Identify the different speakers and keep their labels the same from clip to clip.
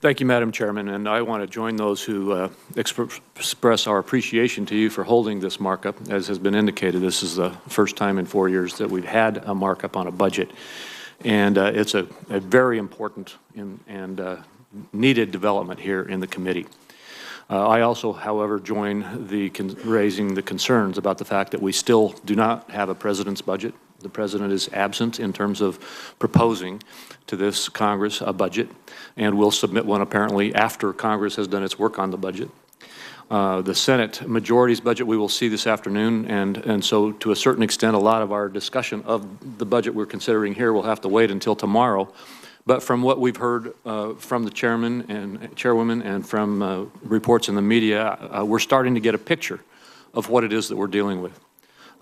Speaker 1: Thank you, Madam Chairman, and I want to join those who express our appreciation to you for holding this markup. As has been indicated, this is the first time in 4 years that we've had a markup on a budget, and it's a very important and needed development here in the committee. I also, however, join raising the concerns about the fact that we still do not have a president's budget. The president is absent in terms of proposing to this Congress a budget, and will submit one apparently after Congress has done its work on the budget. The Senate majority's budget we will see this afternoon, and so to a certain extent a lot of our discussion of the budget we're considering here will have to wait until tomorrow. But from what we've heard from the chairman and chairwoman and from reports in the media, we're starting to get a picture of what it is that we're dealing with.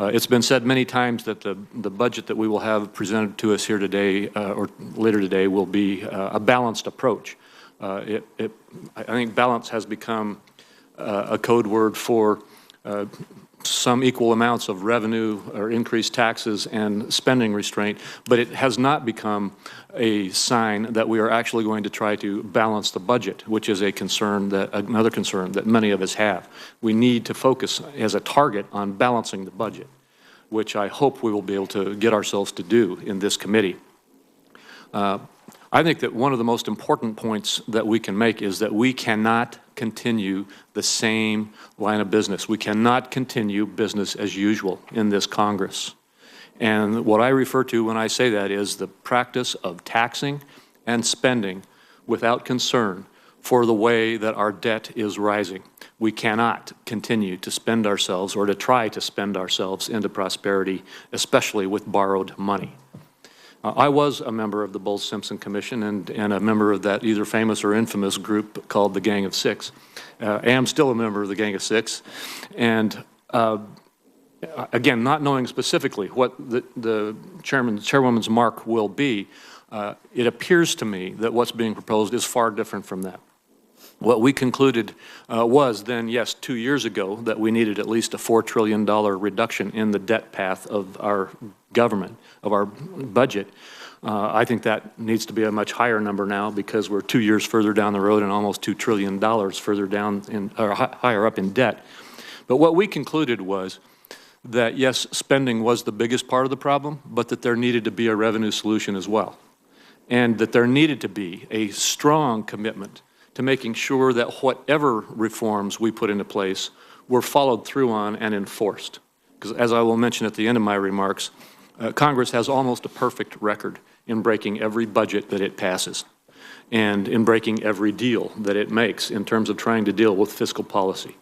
Speaker 1: It's been said many times that the budget that we will have presented to us here today or later today will be a balanced approach. I think balance has become a code word for some equal amounts of revenue or increased taxes and spending restraint, but it has not become a sign that we are actually going to try to balance the budget, which is another concern that many of us have. We need to focus as a target on balancing the budget, which I hope we will be able to get ourselves to do in this committee. I think that one of the most important points that we can make is that we cannot continue the same line of business. We cannot continue business as usual in this Congress. And what I refer to when I say that is the practice of taxing and spending without concern for the way that our debt is rising. We cannot continue to spend ourselves or to try to spend ourselves into prosperity, especially with borrowed money. I was a member of the Bowles-Simpson Commission and a member of that either famous or infamous group called the Gang of Six. I am still a member of the Gang of Six. And again, not knowing specifically what the chairwoman's mark will be, it appears to me that what's being proposed is far different from that. What we concluded was then, yes, 2 years ago, that we needed at least a $4 trillion reduction in the debt path of our government, of our budget. I think that needs to be a much higher number now because we're 2 years further down the road and almost $2 trillion further down or higher up in debt. But what we concluded was that, yes, spending was the biggest part of the problem, but that there needed to be a revenue solution as well, and that there needed to be a strong commitment to making sure that whatever reforms we put into place were followed through on and enforced. Because as I will mention at the end of my remarks, Congress has almost a perfect record in breaking every budget that it passes and in breaking every deal that it makes in terms of trying to deal with fiscal policy.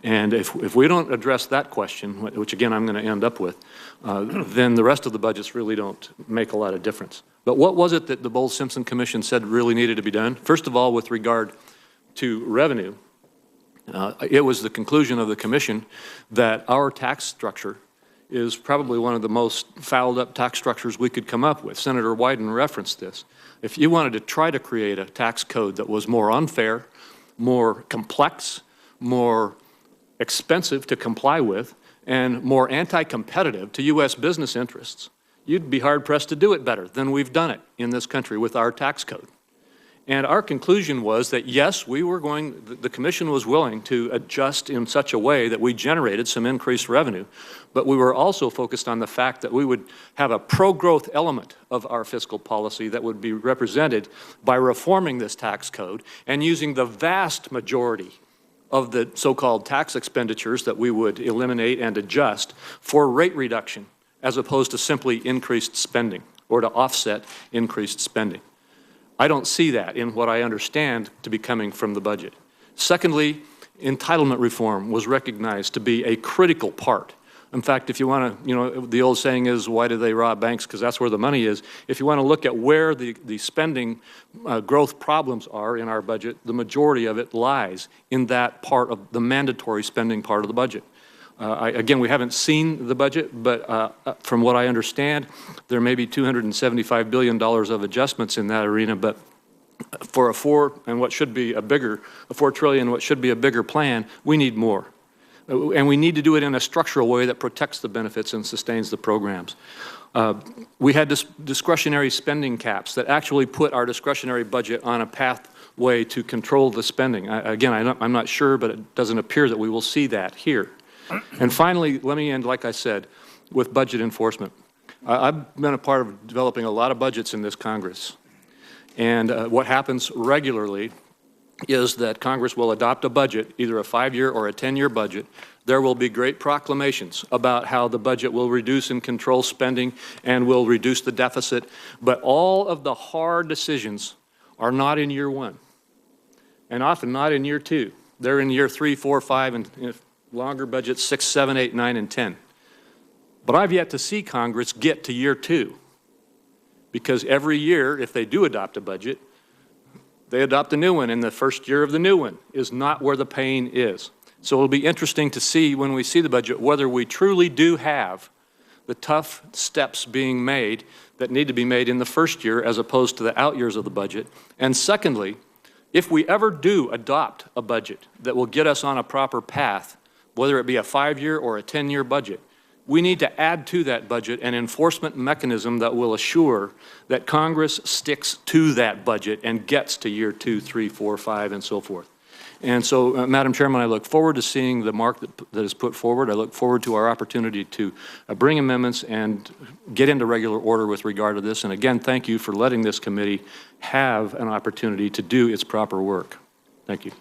Speaker 1: And if we don't address that question, which again I'm going to end up with, then the rest of the budgets really don't make a lot of difference. But what was it that the Bowles-Simpson Commission said really needed to be done? First of all, with regard to revenue, it was the conclusion of the Commission that our tax structure is probably one of the most fouled up tax structures we could come up with. Senator Wyden referenced this. If you wanted to try to create a tax code that was more unfair, more complex, more expensive to comply with, and more anti-competitive to U.S. business interests, you'd be hard-pressed to do it better than we've done it in this country with our tax code. And our conclusion was that, yes, the Commission was willing to adjust in such a way that we generated some increased revenue, but we were also focused on the fact that we would have a pro-growth element of our fiscal policy that would be represented by reforming this tax code and using the vast majority of the so-called tax expenditures that we would eliminate and adjust for rate reduction, as opposed to simply increased spending or to offset increased spending. I don't see that in what I understand to be coming from the budget. Secondly, entitlement reform was recognized to be a critical part. In fact, if you want to, the old saying is, why do they rob banks? Because that's where the money is. If you want to look at where the spending growth problems are in our budget, the majority of it lies in that part of the mandatory spending part of the budget. Again, we haven't seen the budget, but from what I understand, there may be $275 billion of adjustments in that arena, but for a $4 trillion, what should be a bigger plan, we need more. And we need to do it in a structural way that protects the benefits and sustains the programs. We had discretionary spending caps that actually put our discretionary budget on a pathway to control the spending. Again, I'm not sure, but it doesn't appear that we will see that here. And finally, let me end, like I said, with budget enforcement. I've been a part of developing a lot of budgets in this Congress. And what happens regularly is that Congress will adopt a budget, either a 5-year or a 10-year budget. There will be great proclamations about how the budget will reduce and control spending and will reduce the deficit. But all of the hard decisions are not in year 1, and often not in year 2. They're in year 3, 4, 5, and longer budgets 6, 7, 8, 9, and 10. But I've yet to see Congress get to year 2, because every year, if they do adopt a budget, they adopt a new one, and the first year of the new one is not where the pain is. So it'll be interesting to see when we see the budget whether we truly do have the tough steps being made that need to be made in the first year as opposed to the out years of the budget. And secondly, if we ever do adopt a budget that will get us on a proper path, whether it be a 5-year or a 10-year budget, we need to add to that budget an enforcement mechanism that will assure that Congress sticks to that budget and gets to year 2, 3, 4, 5, and so forth. And so, Madam Chairman, I look forward to seeing the mark that is put forward. I look forward to our opportunity to bring amendments and get into regular order with regard to this. And again, thank you for letting this committee have an opportunity to do its proper work. Thank you.